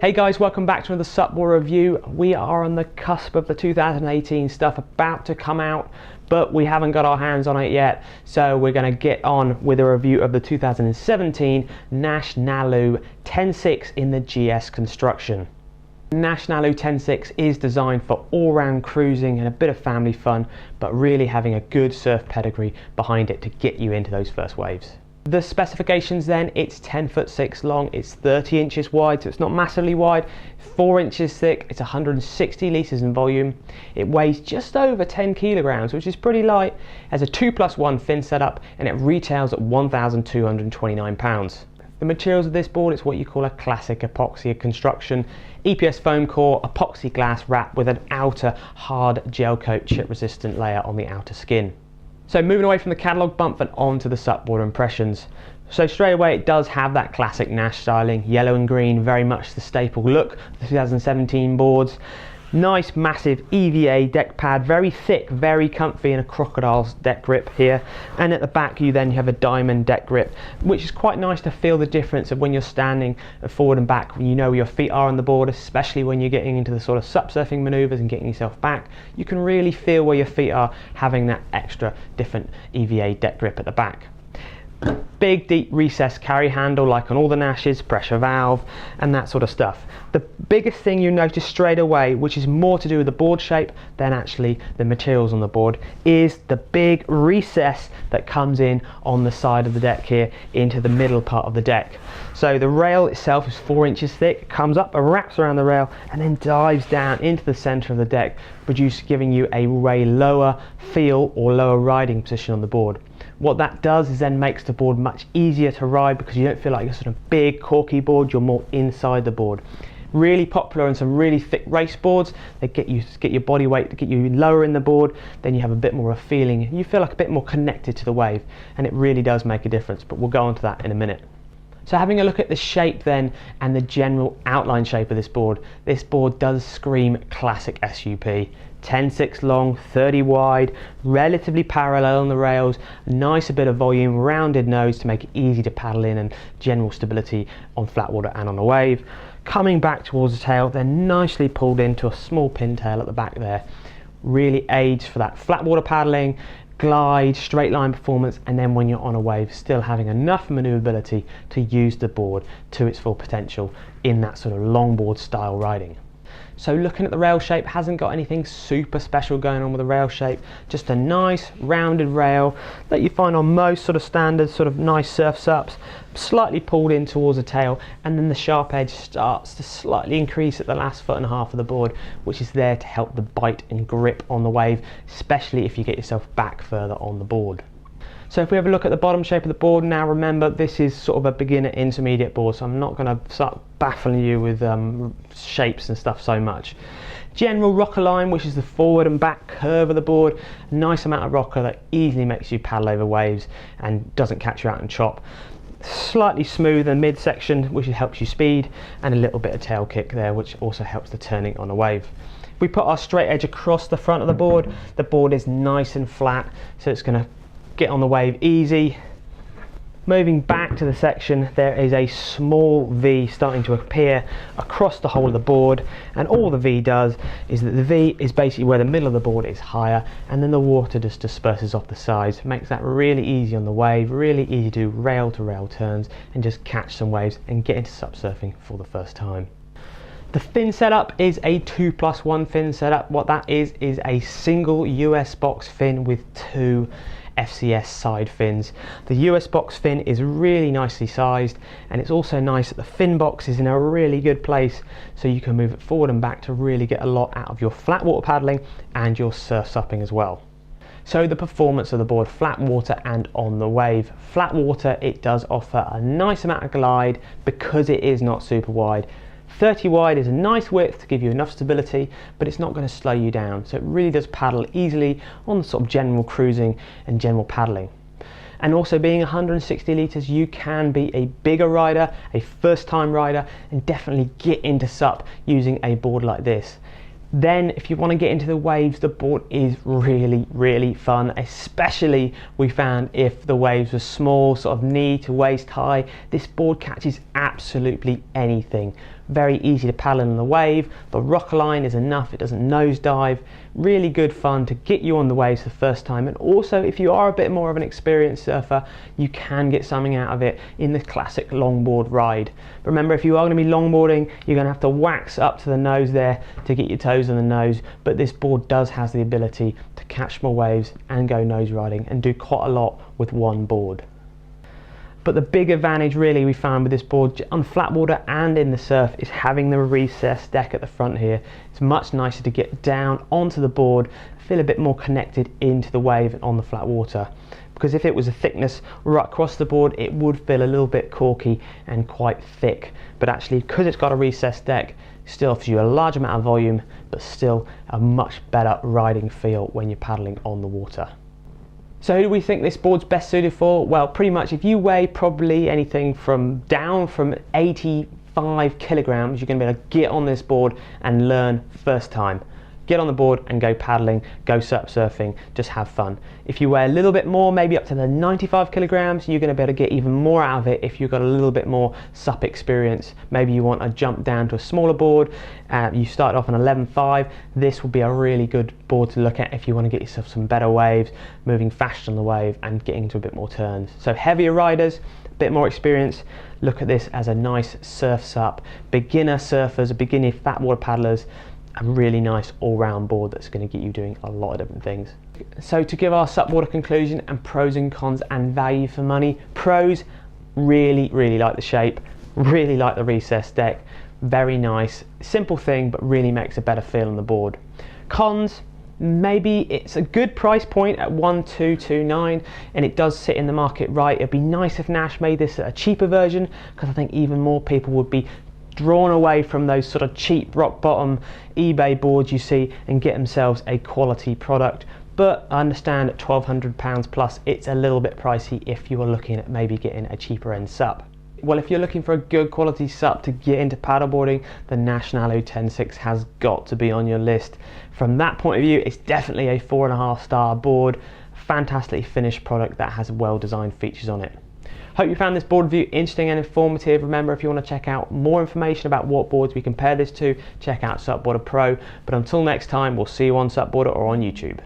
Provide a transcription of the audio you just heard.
Hey guys, welcome back to another SUP review. We are on the cusp of the 2018 stuff about to come out, but we haven't got our hands on it yet. So we're going to get on with a review of the 2017 Nash Nalu 10.6 in the GS construction. Nash Nalu 10.6 is designed for all-round cruising and a bit of family fun, but really having a good surf pedigree behind it to get you into those first waves. The specifications then, it's 10'6" long, it's 30 inches wide, so it's not massively wide, 4 inches thick, it's 160 litres in volume, it weighs just over 10 kilograms, which is pretty light, has a 2+1 fin setup, and it retails at £1,229. The materials of this board is what you call a classic epoxy construction, EPS foam core, epoxy glass wrap with an outer hard gel coat chip resistant layer on the outer skin. So moving away from the catalogue bump and on to the SUP board impressions. So straight away it does have that classic Nash styling, yellow and green, very much the staple look of the 2017 boards. Nice massive EVA deck pad, very thick, very comfy, and a crocodile's deck grip here. And at the back you then have a diamond deck grip, which is quite nice to feel the difference of when you're standing forward and back, when you know where your feet are on the board, especially when you're getting into the sort of SUP surfing manoeuvres and getting yourself back. You can really feel where your feet are having that extra different EVA deck grip at the back. Big deep recessed carry handle like on all the Nashes, pressure valve and that sort of stuff. The biggest thing you notice straight away, which is more to do with the board shape than actually the materials on the board, is the big recess that comes in on the side of the deck here into the middle part of the deck. So the rail itself is 4 inches thick, comes up and wraps around the rail and then dives down into the center of the deck, giving you a way lower feel or lower riding position on the board. What that does is then makes the board much easier to ride because you don't feel like a sort of big corky board, you're more inside the board. Really popular on some really thick race boards. They get your body weight to get you lower in the board, then you have a bit more of a feeling, you feel like a bit more connected to the wave, and it really does make a difference, but we'll go on to that in a minute. So having a look at the shape then and the general outline shape of this board does scream classic SUP. 10.6 long, 30 wide, relatively parallel on the rails, nice a bit of volume, rounded nose to make it easy to paddle in and general stability on flat water and on a wave. Coming back towards the tail, they're nicely pulled into a small pintail at the back there. Really aids for that flat water paddling, glide, straight line performance, and then when you're on a wave still having enough maneuverability to use the board to its full potential in that sort of longboard style riding. So looking at the rail shape, hasn't got anything super special going on with the rail shape, just a nice rounded rail that you find on most sort of standard sort of nice surf SUPs, slightly pulled in towards the tail, and then the sharp edge starts to slightly increase at the last 1.5 feet of the board, which is there to help the bite and grip on the wave, especially if you get yourself back further on the board. So if we have a look at the bottom shape of the board, now remember this is sort of a beginner intermediate board, so I'm not going to start baffling you with shapes and stuff so much. General rocker line, which is the forward and back curve of the board, nice amount of rocker that easily makes you paddle over waves and doesn't catch you out and chop. Slightly smooth in the midsection, which helps you speed, and a little bit of tail kick there, which also helps the turning on a wave. We put our straight edge across the front of the board is nice and flat, so it's going to get on the wave easy. Moving back to the section, there is a small V starting to appear across the whole of the board, and all the V does is that the V is basically where the middle of the board is higher, and then the water just disperses off the sides. Makes that really easy on the wave, really easy to do rail to rail turns and just catch some waves and get into SUP surfing for the first time. The fin setup is a 2+1 fin setup. What that is a single US box fin with 2 FCS side fins. The US box fin is really nicely sized, and it's also nice that the fin box is in a really good place, so you can move it forward and back to really get a lot out of your flat water paddling and your surf supping as well. So the performance of the board, flat water and on the wave. Flat water, it does offer a nice amount of glide because it is not super wide. 30 wide is a nice width to give you enough stability, but it's not going to slow you down, so it really does paddle easily on the sort of general cruising and general paddling. And also being 160 litres, you can be a bigger rider, a first time rider, and definitely get into SUP using a board like this. Then if you want to get into the waves, the board is really fun, especially we found if the waves were small, sort of knee to waist high. This board catches absolutely anything. Very easy to paddle in the wave. The rocker line is enough, it doesn't nosedive. Really good fun to get you on the waves the first time, and also if you are a bit more of an experienced surfer, you can get something out of it in the classic longboard ride. But remember, if you are going to be longboarding, you're going to have to wax up to the nose there to get your toes on the nose, but this board does have the ability to catch more waves and go nose riding and do quite a lot with one board. But the big advantage really we found with this board on flat water and in the surf is having the recessed deck at the front here. It's much nicer to get down onto the board, feel a bit more connected into the wave and on the flat water. Because if it was a thickness right across the board, it would feel a little bit corky and quite thick. But actually, because it's got a recessed deck, it still offers you a large amount of volume, but still a much better riding feel when you're paddling on the water. So who do we think this board's best suited for? Well, pretty much if you weigh probably anything from 85 kilograms, you're going to be able to get on this board and learn first time. Get on the board and go paddling, go surfing, just have fun. If you weigh a little bit more, maybe up to the 95 kilograms, you're going to be able to get even more out of it if you've got a little bit more SUP experience. Maybe you want to jump down to a smaller board, you start off on 11.5, this will be a really good board to look at if you want to get yourself some better waves, moving faster on the wave and getting into a bit more turns. So heavier riders, a bit more experience, look at this as a nice surf SUP. Beginner surfers, beginner flat water paddlers, a really nice all-round board that's going to get you doing a lot of different things. So to give our SUP water conclusion and pros and cons and value for money, pros, really like the shape, really like the recessed deck, very nice, simple thing but really makes a better feel on the board. Cons, maybe it's a good price point at 1,229 and it does sit in the market right. It'd be nice if Nash made this a cheaper version, because I think even more people would be drawn away from those sort of cheap rock bottom eBay boards you see and get themselves a quality product. But I understand at £1,200 plus it's a little bit pricey if you are looking at maybe getting a cheaper end SUP. Well, if you're looking for a good quality SUP to get into paddleboarding, the Nash Nalu 10.6 has got to be on your list. From that point of view, it's definitely a 4.5 star board, fantastically finished product that has well designed features on it. Hope you found this board review interesting and informative. Remember, if you want to check out more information about what boards we compare this to, check out SUPboarder Pro. But until next time, we'll see you on SUPboarder or on YouTube.